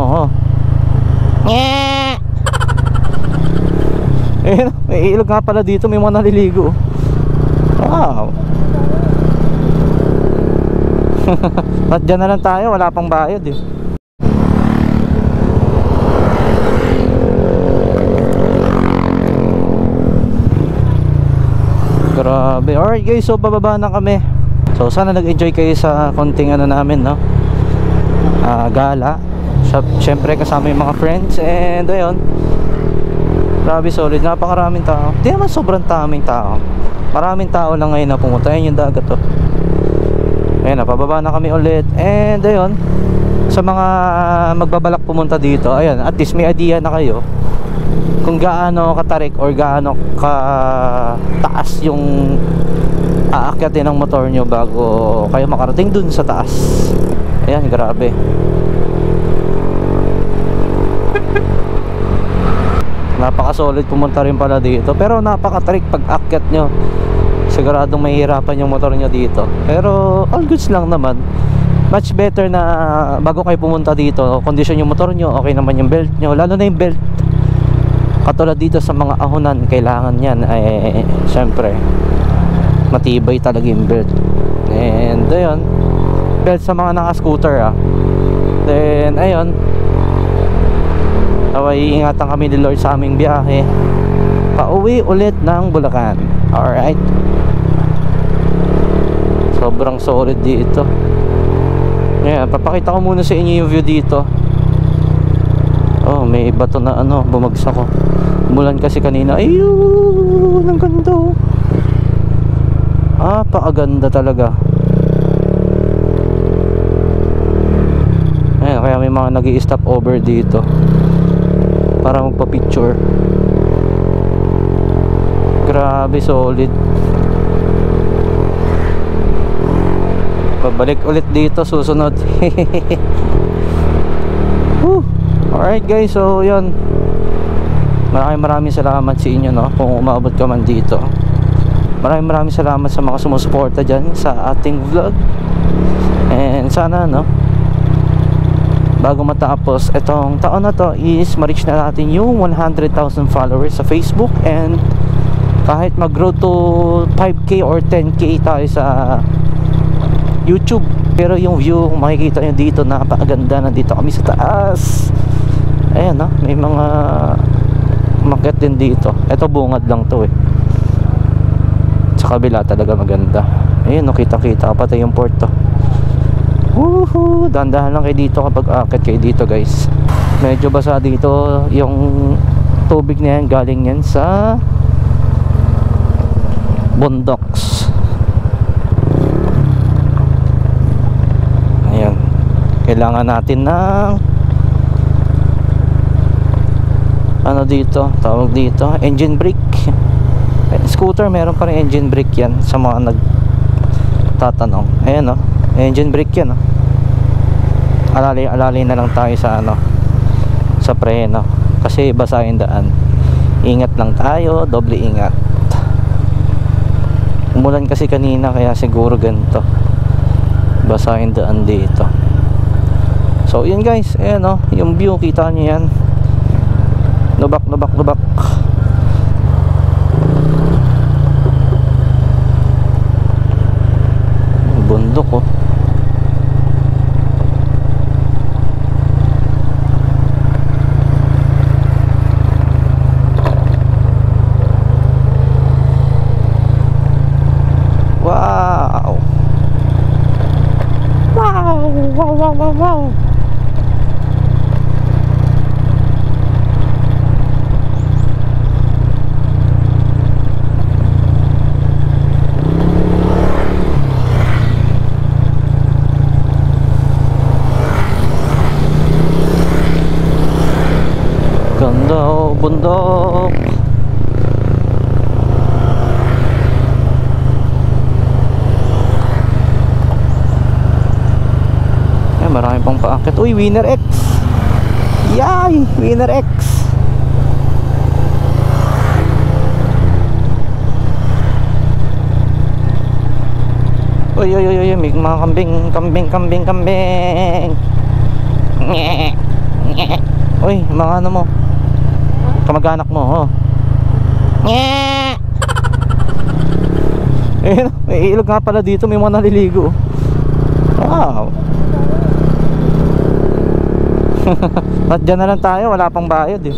mo, oh. May ilog nga pala dito, may mga naliligo. Wow. Ba't dyan na lang tayo, wala pang bayad eh. Grabe. Alright guys, so bababa na kami. So sana nag-enjoy kayo sa konting ano namin, no? Gala. Siyempre kasama yung mga friends. And ayun, grabe solid, napakaraming tao. Di naman sobrang daming tao. Maraming tao lang ngayon na pumunta. Ayun yung dagat, oh. Ayun na, pababa na kami ulit. And ayun, sa mga magbabalak pumunta dito, ayun, at least may idea na kayo kung gaano katarik or gaano ka taas yung aakyatin ng motor nyo bago kayo makarating dun sa taas. Ayan, grabe. Napaka-solid pumunta rin pala dito. Pero napaka-trick pag akyat nyo. Siguradong mahihirapan yung motor nyo dito. Pero all goods lang naman. Much better na bago kayo pumunta dito, kondisyon yung motor nyo, okay naman yung belt nyo. Lalo na yung belt. Katulad dito sa mga ahonan, kailangan yan ay syempre matibay talaga yung belt. And ayun, belt sa mga naka-scooter, ah. Then ayun, naway ingatan kami ni Lord sa aming biyahe pauwi ulit ng Bulacan. Alright, sobrang solid dito. Ayan, papakita ko muna sa inyo yung view dito. Oh, may bato na ano, bumagsak ko. Umulan kasi kanina. Ayun, ang ganda. Paaganda talaga. Ayan, kaya may mga nag-i-stop over dito para magpa-picture. Grabe, solid. Pabalik ulit dito susunod. Alright guys, so yun, maraming salamat sa inyo, no, kung umabot ka man dito. Maraming salamat sa mga sumusuporta dyan sa ating vlog. And sana, no, bago matapos itong taon na to is ma-reach na natin yung 100,000 followers sa Facebook. And kahit mag-grow to 5K or 10K tayo sa YouTube, pero yung view, makikita nyo dito, napakaganda. Nandito kami sa taas. Ayan, no, may mga umakyat din dito. Ito bungad lang to eh. Sa kabila talaga maganda. Ayun, no, kita-kita pati yung port to. Woohoo! Dahan-dahan lang kayo dito kapag aakyat kayo dito, guys. Medyo basa dito yung tubig na yan, galing yan sa bundoks. Ayan, kailangan natin ng ano dito, tawag dito, engine brake. Scooter meron pa rin engine brake yan, sa mga nagtatanong. Ayan, no, engine brake yan, no. Alalay na lang tayo sa ano, sa preno kasi basa yung daan. Ingat lang tayo, doble ingat. Umulan kasi kanina kaya siguro ganito, basa yung daan dito. So yun guys, ayan, no, yung view, kita nyo yan. Lubak. Bundok, oh. Wow. Ganda, oh, bundok. Marami pang paakit. Uy, Winner X. Yay, Winner X. Uy, may mga kambing. Uy, mga ano mo, kamag-anak mo, oh. Eh, may ilog nga pala dito, may mga naliligo. Wow. At dyan na lang tayo, wala pang bayad eh.